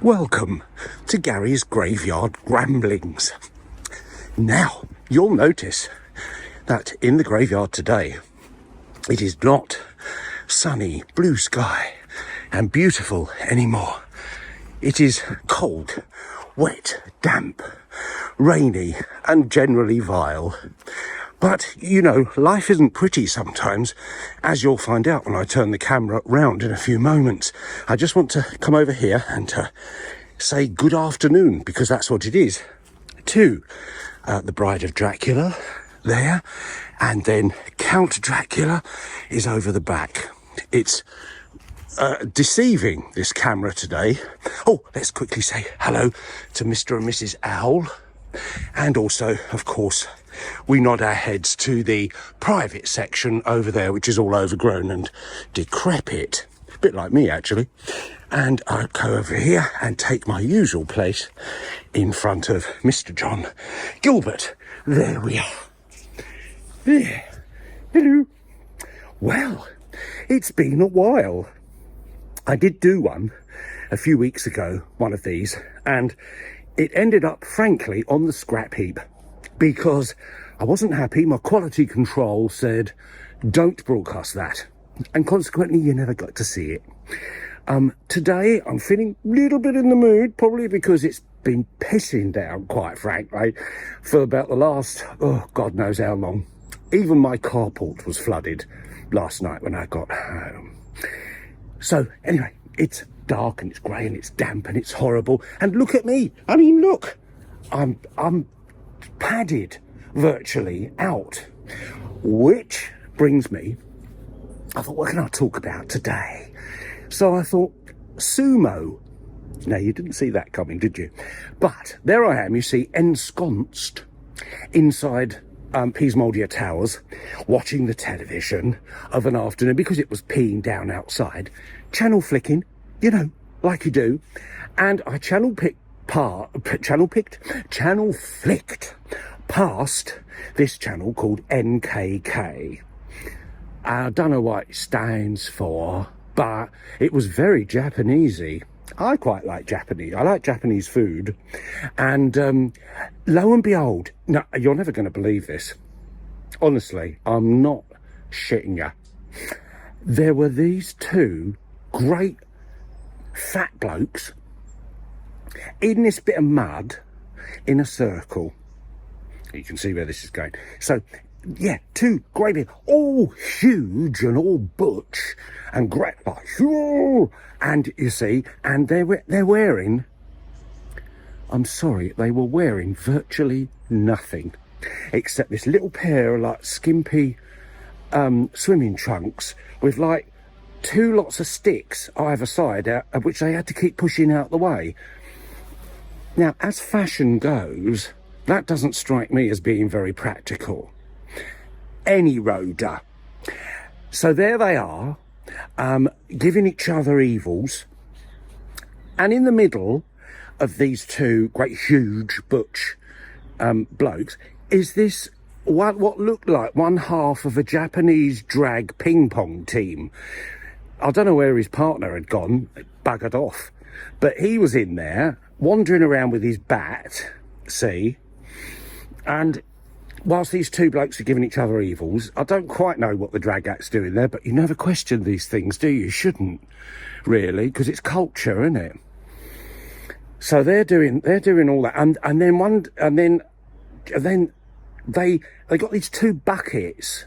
Welcome to Gary's Graveyard Gramblings. Now, you'll notice that in the graveyard today, it is not sunny, blue sky and beautiful anymore. It is cold, wet, damp, rainy and generally vile. But, you know, life isn't pretty sometimes, as you'll find out when I turn the camera round in a few moments. I just want to come over here and say good afternoon, because that's what it is, to the Bride of Dracula there, and then Count Dracula is over the back. It's deceiving, this camera today. Oh, let's quickly say hello to Mr. and Mrs. Owl. And also, of course, we nod our heads to the private section over there, which is all overgrown and decrepit. A bit like me, actually. And I go over here and take my usual place in front of Mr. John Gilbert. There we are. There. Hello. Well, it's been a while. I did do one a few weeks ago, one of these, and it ended up, frankly, on the scrap heap because I wasn't happy. My quality control said, don't broadcast that. And consequently, you never got to see it. Today, I'm feeling a little bit in the mood, probably because it's been pissing down, quite frankly, for about the last, God knows how long. Even my carport was flooded last night when I got home. So, anyway, it's dark and it's grey and it's damp and it's horrible. And look at me. I mean, look. I'm padded virtually out. Which brings me, I thought, what can I talk about today? So I thought, sumo. Now, you didn't see that coming, did you? But there I am, you see, ensconced inside Peasmoldia Towers, watching the television of an afternoon because it was peeing down outside, channel flicking, you know, like you do, and I channel flicked past this channel called NKK. I don't know what it stands for, but it was very Japanesey. I quite like Japanese. I like Japanese food. And lo and behold, no, you're never going to believe this. Honestly, I'm not shitting you. There were these two great fat blokes in this bit of mud in a circle. You can see where this is going. So, yeah, two great big, all huge and all butch and great, like, and you see, and they're wearing, I'm sorry, they were wearing virtually nothing except this little pair of like skimpy swimming trunks with like two lots of sticks either side, which they had to keep pushing out the way. Now, as fashion goes, that doesn't strike me as being very practical. Any roader. So there they are, giving each other evils, and in the middle of these two great huge butch blokes is this what looked like one half of a Japanese drag ping pong team. I don't know where his partner had gone, buggered off, but he was in there wandering around with his bat, see, and whilst these two blokes are giving each other evils, I don't quite know what the drag act's doing there, but you never question these things, do you? You shouldn't, really, because it's culture, isn't it? So they're doing all that, and then they got these two buckets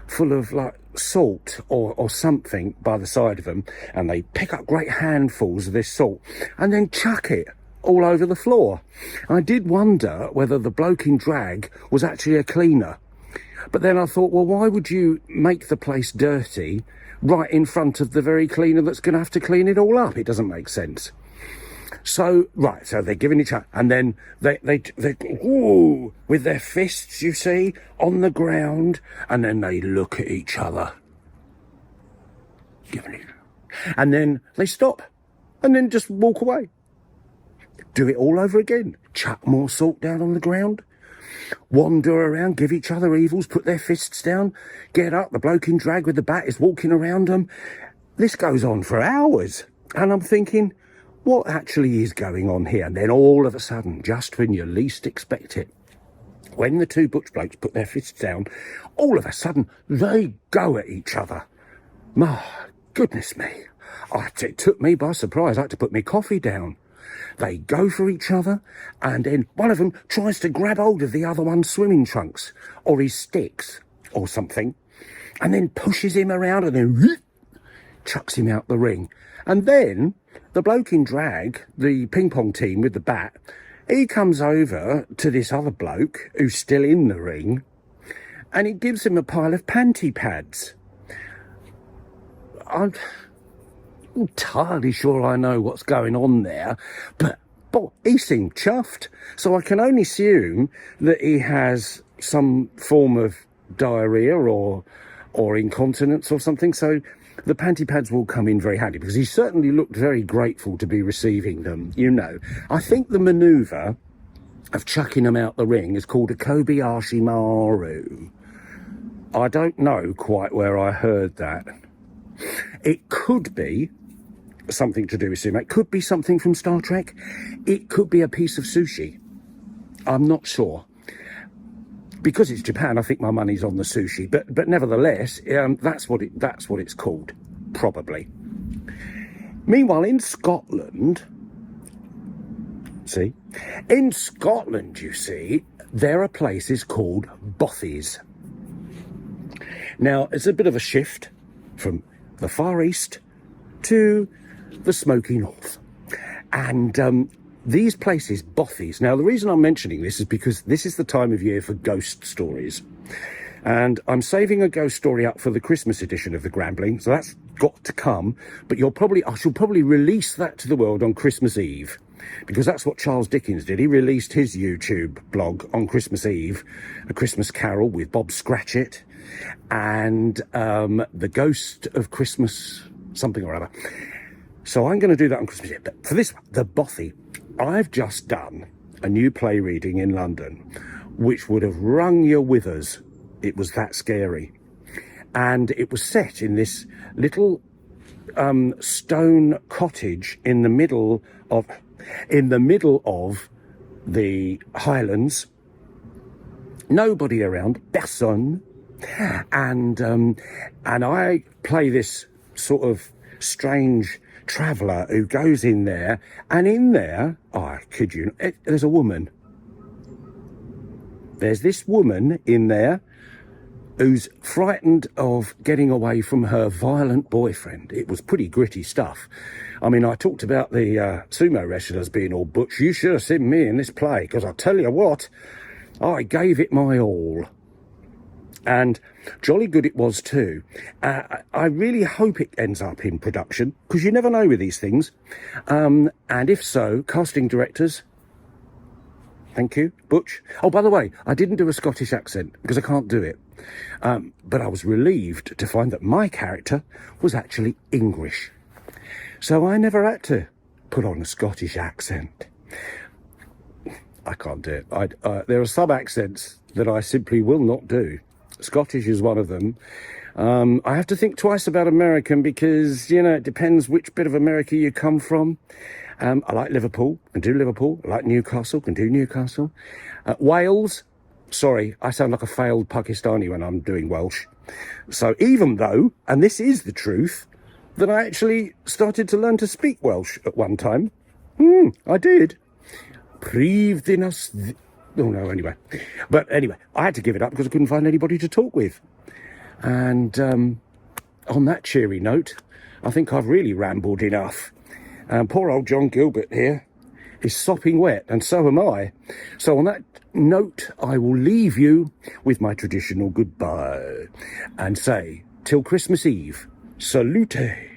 full of like salt or something by the side of them, and they pick up great handfuls of this salt and then chuck it all over the floor. I did wonder whether the bloke in drag was actually a cleaner. But then I thought, well, why would you make the place dirty right in front of the very cleaner that's going to have to clean it all up? It doesn't make sense. So, right, so they're giving each other, and then they ooh, with their fists, you see, on the ground, and then they look at each other. And then they stop, and then just walk away. Do it all over again. Chuck more salt down on the ground. Wander around, give each other evils, put their fists down, get up. The bloke in drag with the bat is walking around them. This goes on for hours. And I'm thinking, what actually is going on here? And then all of a sudden, just when you least expect it, when the two butch blokes put their fists down, all of a sudden they go at each other. My goodness me. It took me by surprise. I had to put my coffee down. They go for each other, and then one of them tries to grab hold of the other one's swimming trunks or his sticks or something, and then pushes him around and then chucks him out the ring. And then the bloke in drag, the ping pong team with the bat, he comes over to this other bloke who's still in the ring, and he gives him a pile of panty pads. I'm entirely sure I know what's going on there, but he seemed chuffed. So I can only assume that he has some form of diarrhea or incontinence or something. So the panty pads will come in very handy, because he certainly looked very grateful to be receiving them. You know, I think the manoeuvre of chucking them out the ring is called a Kobayashi Maru. I don't know quite where I heard that. It could be something to do with sumo. It could be something from Star Trek. It could be a piece of sushi. I'm not sure. Because it's Japan, I think my money's on the sushi. But nevertheless, that's what it's called, probably. Meanwhile, in Scotland, you see, there are places called bothies. Now, it's a bit of a shift from the Far East to the smoky north. And these places, bothies. Now, the reason I'm mentioning this is because this is the time of year for ghost stories. And I'm saving a ghost story up for the Christmas edition of the Gramblings, so that's got to come. But I shall probably release that to the world on Christmas Eve, because that's what Charles Dickens did. He released his YouTube blog on Christmas Eve, A Christmas Carol with Bob Scratchit, and The Ghost of Christmas something or other. So I'm going to do that on Christmas Eve. But for this one, the bothy, I've just done a new play reading in London, which would have wrung your withers. It was that scary. And it was set in this little stone cottage in the middle of the Highlands. Nobody around, personne. And I play this sort of strange traveller who goes in there, and in there, I kid you, there's a woman. There's this woman in there who's frightened of getting away from her violent boyfriend. It was pretty gritty stuff. I mean, I talked about the sumo wrestlers being all butch. You should have seen me in this play, because I tell you what, I gave it my all. And jolly good it was too. I really hope it ends up in production, because you never know with these things. And if so, casting directors, thank you, Butch. Oh, by the way, I didn't do a Scottish accent because I can't do it. But I was relieved to find that my character was actually English. So I never had to put on a Scottish accent. I can't do it. There are some accents that I simply will not do. Scottish is one of them. I have to think twice about American because, you know, it depends which bit of America you come from. I like Liverpool, can do Liverpool. I like Newcastle, can do Newcastle. Wales, sorry, I sound like a failed Pakistani when I'm doing Welsh. So even though, and this is the truth, that I actually started to learn to speak Welsh at one time. I did. Prif ddinas... Oh, no, anyway. But anyway, I had to give it up because I couldn't find anybody to talk with. And on that cheery note, I think I've really rambled enough. Poor old John Gilbert here is sopping wet, and so am I. So on that note, I will leave you with my traditional goodbye and say, till Christmas Eve, Salutè.